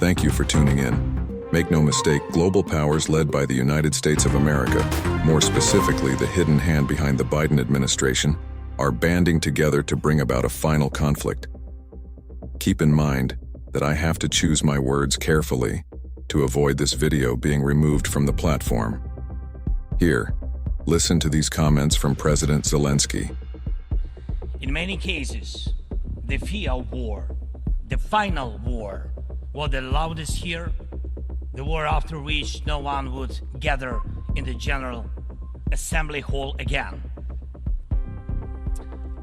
Thank you for tuning in. Make no mistake, global powers led by the United States of America, more specifically the hidden hand behind the Biden administration, are banding together to bring about a final conflict. Keep in mind that I have to choose my words carefully to avoid this video being removed from the platform. Here, listen to these comments from President Zelensky. In many cases, the fear of war, the final war, was the loudest here, the war after which no one would gather in the General Assembly Hall again.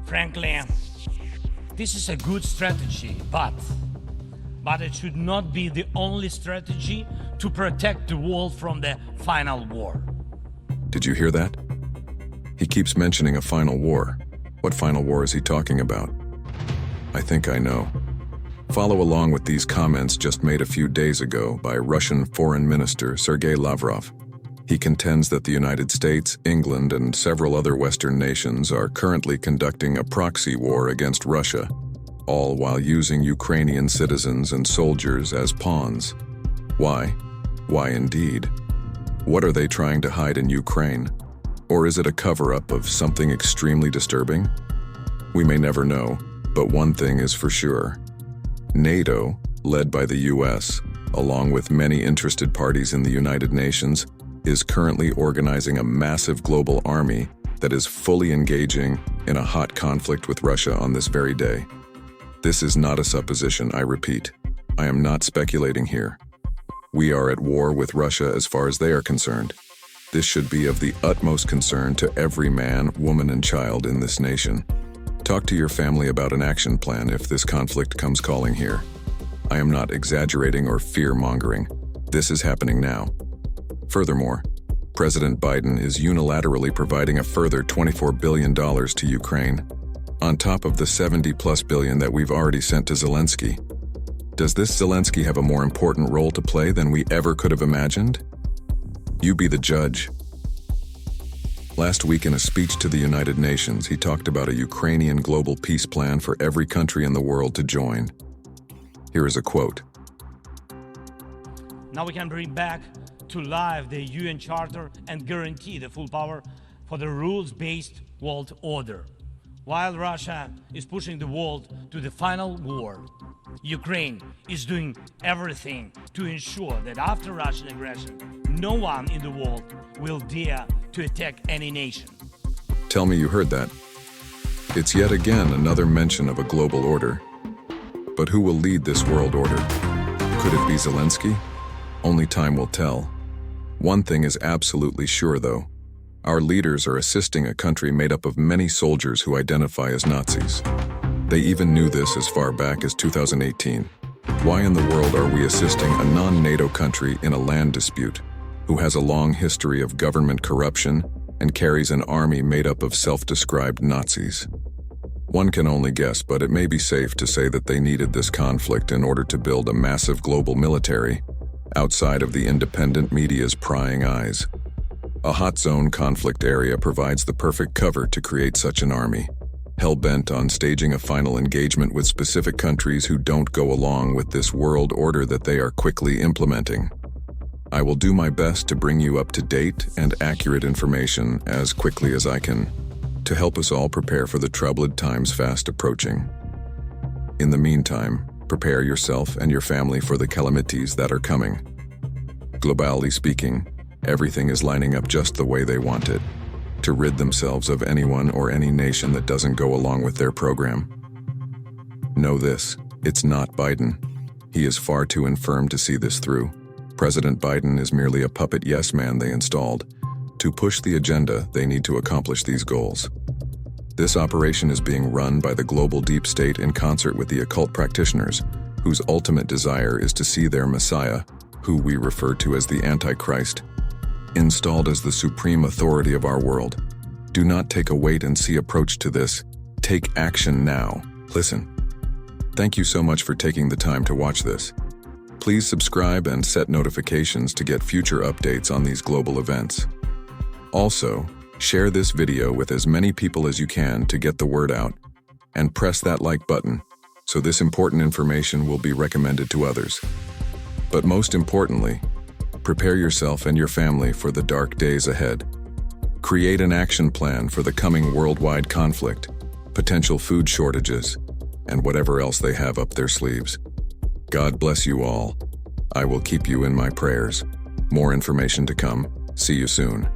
Frankly, this is a good strategy, but it should not be the only strategy to protect the world from the final war. Did you hear that? He keeps mentioning a final war. What final war is he talking about? I think I know. Follow along with these comments just made a few days ago by Russian Foreign Minister Sergei Lavrov. He contends that the United States, England, and several other Western nations are currently conducting a proxy war against Russia, all while using Ukrainian citizens and soldiers as pawns. Why? Why indeed? What are they trying to hide in Ukraine? Or is it a cover-up of something extremely disturbing? We may never know, but one thing is for sure. NATO, led by the US, along with many interested parties in the United Nations, is currently organizing a massive global army that is fully engaging in a hot conflict with Russia on this very day. This is not a supposition, I repeat. I am not speculating here. We are at war with Russia as far as they are concerned. This should be of the utmost concern to every man, woman, and child in this nation. Talk to your family about an action plan if this conflict comes calling here. I am not exaggerating or fear-mongering. This is happening now. Furthermore, President Biden is unilaterally providing a further $24 billion to Ukraine, on top of the $70+ billion that we've already sent to Zelensky. Does this Zelensky have a more important role to play than we ever could have imagined? You be the judge. Last week in a speech to the United Nations, he talked about a Ukrainian global peace plan for every country in the world to join. Here is a quote. Now we can bring back to life the UN Charter and guarantee the full power for the rules-based world order. While Russia is pushing the world to the final war, Ukraine is doing everything to ensure that after Russian aggression, no one in the world will dare to attack any nation. Tell me you heard that. It's yet again another mention of a global order. But who will lead this world order? Could it be Zelensky? Only time will tell. One thing is absolutely sure, though. Our leaders are assisting a country made up of many soldiers who identify as Nazis. They even knew this as far back as 2018. Why in the world are we assisting a non-NATO country in a land dispute, who has a long history of government corruption and carries an army made up of self-described Nazis? One can only guess, but it may be safe to say that they needed this conflict in order to build a massive global military outside of the independent media's prying eyes. A hot zone conflict area provides the perfect cover to create such an army, hell-bent on staging a final engagement with specific countries who don't go along with this world order that they are quickly implementing. I will do my best to bring you up to date and accurate information as quickly as I can, to help us all prepare for the troubled times fast approaching. In the meantime, prepare yourself and your family for the calamities that are coming. Globally speaking, everything is lining up just the way they want it, to rid themselves of anyone or any nation that doesn't go along with their program. Know this, it's not Biden. He is far too infirm to see this through. President Biden is merely a puppet yes man they installed. To push the agenda, they need to accomplish these goals. This operation is being run by the global deep state in concert with the occult practitioners, whose ultimate desire is to see their Messiah, who we refer to as the Antichrist, installed as the supreme authority of our world. Do not take a wait-and-see approach to this. Take action now. Listen. Thank you so much for taking the time to watch this. Please subscribe and set notifications to get future updates on these global events. Also, share this video with as many people as you can to get the word out, and press that like button so this important information will be recommended to others. But most importantly, prepare yourself and your family for the dark days ahead. Create an action plan for the coming worldwide conflict, potential food shortages, and whatever else they have up their sleeves. God bless you all. I will keep you in my prayers. More information to come. See you soon.